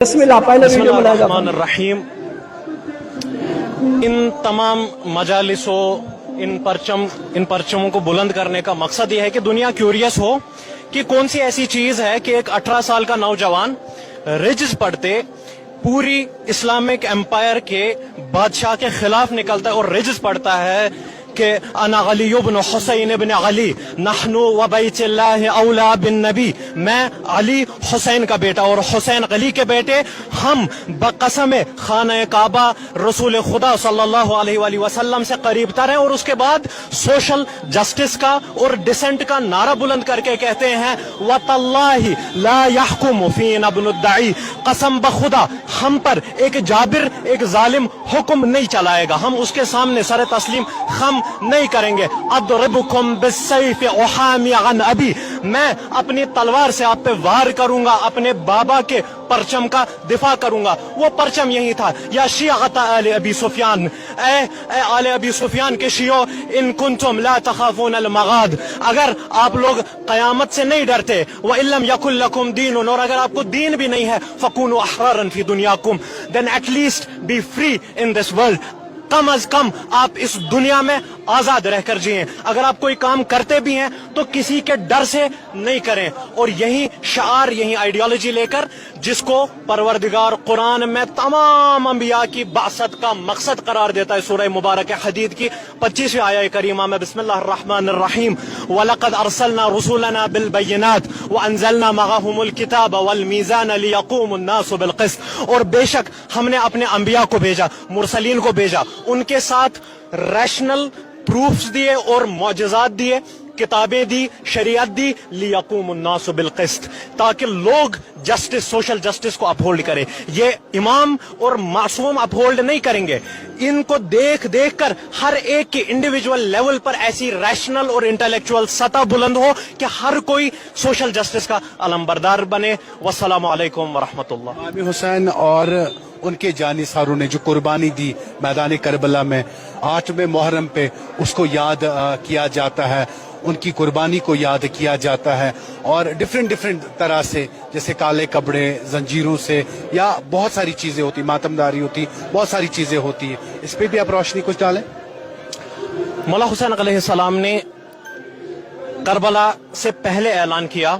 بسم اللہ پہلے ویڈیو ملاحظہ الرحمن الرحیم. ان تمام مجالسوں ان پرچموں کو بلند کرنے کا مقصد یہ ہے کہ دنیا کیوریس ہو کہ کون سی ایسی چیز ہے کہ ایک 18 سال کا نوجوان رجز پڑھتے پوری اسلامک امپائر کے بادشاہ کے خلاف نکلتا ہے اور رجز پڑھتا ہے کہ انا علی بن حسین بن علی نحن و بیت اللہ اولا بن نبی، میں علی حسین کا بیٹا اور حسین علی کے بیٹے، ہم بقسم خانہ کعبہ رسول خدا صلی اللہ علیہ وآلہ وسلم سے قریب تر ہیں. اور اس کے بعد سوشل جسٹس کا اور ڈسنٹ کا نعرہ بلند کر کے کہتے ہیں وَتَاللَّهِ لَا يَحْكُمُ فِينَا ابْنُ الدَّعِي، قسم بخدا ہم پر ایک جابر ایک ظالم حکم نہیں چلائے گا، ہم اس کے سامنے سر تسلیم خم نہیں کریں گے. اضربکم بالسیف احامی عن ابی، میں اپنی تلوار سے آپ پہ وار کروں گا، اپنے بابا کے پرچم کا دفاع کروں گا. وہ پرچم یہی تھا، یا شیعۃ آل ابی سفیان، اے آل ابی سفیان کے شیعو، ان کنتم لا تخافون المغاد، اگر آپ لوگ قیامت سے نہیں ڈرتے، وَإِن لَمْ يَكُنْ لَكُمْ دِينٌ، اور اگر آپ کو دین بھی نہیں ہے، فَكُونُوا أَحْرَارًا فِي دُنْيَاكُمْ، then at least be free in this world، کم از کم آپ اس دنیا میں آزاد رہ کر جئیں. اگر آپ کوئی کام کرتے بھی ہیں تو کسی کے ڈر سے نہیں کریں. اور یہی شعار یہی آئیڈیالوجی لے کر جس کو پروردگار قرآن میں تمام انبیاء کی بعثت کا مقصد قرار دیتا ہے، سورہ مبارک حدید کی 25ویں آیہ کریمہ میں بسم اللہ الرحمن الرحیم وَلَقَدْ أَرْسَلْنَا رُسُلَنَا بِالْبَيِّنَاتِ وَأَنزَلْنَا مَعَهُمُ الْكِتَابَ وَالْمِيزَانَ لِيَقُومَ النَّاسُ بِالْقِسْطِ، اور بے شک ہم نے اپنے انبیاء کو بھیجا، مرسلین کو بھیجا، ان کے ساتھ ریشنل پروفز دیے اور معجزات دیے، کتابیں دی، شریعت دی، لیقوم الناس بالقسط، تاکہ لوگ جسٹس سوشل جسٹس کو اپہولڈ کریں. یہ امام اور معصوم اپہولڈ نہیں کریں گے، ان کو دیکھ دیکھ کر ہر ایک کے انڈیویجول لیول پر ایسی ریشنل اور انٹلیکچوئل سطح بلند ہو کہ ہر کوئی سوشل جسٹس کا علمبردار بنے. والسلام علیکم ورحمۃ اللہ. امام حسین اور ان کے جانثاروں نے جو قربانی دی میدان کربلا میں 8ویں محرم پہ، اس کو یاد کیا جاتا ہے، ان کی قربانی کو یاد کیا جاتا ہے، اور ڈفرینٹ طرح سے، جیسے کالے کپڑے، زنجیروں سے، یا بہت ساری چیزیں ہوتی، ماتمداری ہوتی، بہت ساری چیزیں ہوتی ہیں. اس پہ بھی آپ روشنی کچھ ڈالیں. مولا حسین علیہ السلام نے کربلا سے پہلے اعلان کیا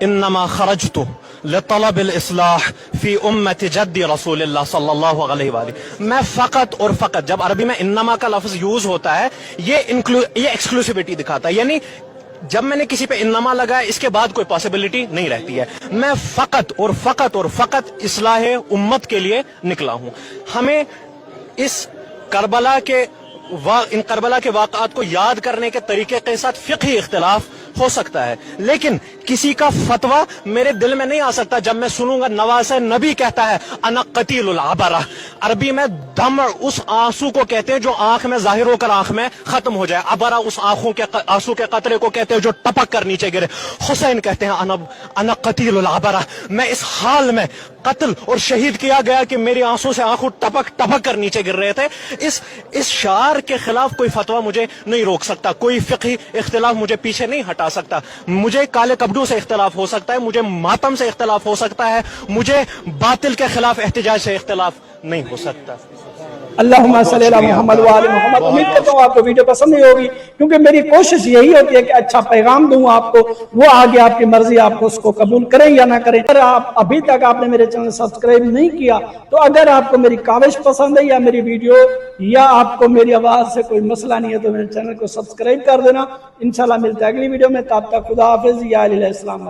انما خرجت لطلب الاصلاح فی امت جد رسول اللہ صلی اللہ علیہ وآلہ، میں فقط اور فقط، جب عربی میں انما کا لفظ یوز ہوتا ہے یہ ایکسکلوسیوٹی دکھاتا ہے، یعنی جب میں نے کسی پہ انما لگایا اس کے بعد کوئی پاسبلٹی نہیں رہتی ہے. میں فقط اور فقط اور فقط اصلاح امت کے لیے نکلا ہوں. ہمیں ان کربلا کے واقعات کو یاد کرنے کے طریقے کے ساتھ فقہی اختلاف ہو سکتا ہے، لیکن کسی کا فتویٰ میرے دل میں نہیں آ سکتا جب میں سنوں گا نواز نبی کہتا ہے انا قتیل العبرہ. عربی میں دمع اس آنسو کو کہتے ہیں جو آنکھ میں ظاہر ہو کر آنکھ میں ختم ہو جائے، عبرہ اس آنسو کے قطرے کو کہتے ہیں جو ٹپک کر نیچے گرے. حسین کہتے ہیں انا قتیل العبرہ، میں اس حال میں قتل اور شہید کیا گیا کہ میری آنسو سے آنکھوں ٹپک کر نیچے گر رہے تھے. اس شعار کے خلاف کوئی فتویٰ مجھے نہیں روک سکتا، کوئی فقہی اختلاف مجھے پیچھے نہیں ہٹا سکتا. مجھے کالے کپڑوں سے اختلاف ہو سکتا ہے، مجھے ماتم سے اختلاف ہو سکتا ہے، مجھے باطل کے خلاف احتجاج سے اختلاف نہیں ہو سکتا. اللہم صلی اللہ محمد وآل محمد. امید کرتا ہوں آپ کو ویڈیو پسند نہیں ہوگی، کیونکہ میری کوشش یہی ہوتی ہے کہ اچھا پیغام دوں آپ کو، وہ آگے آپ کی مرضی، آپ کو اس کو قبول کریں یا نہ کریں. اگر آپ ابھی تک آپ نے میرے چینل سبسکرائب نہیں کیا تو اگر آپ کو میری کاوش پسند ہے یا میری ویڈیو یا آپ کو میری آواز سے کوئی مسئلہ نہیں ہے تو میرے چینل کو سبسکرائب کر دینا. انشاءاللہ ملتے ہیں اگلی ویڈیو میں، تب تک خدا حافظ. یا علیہ السلام.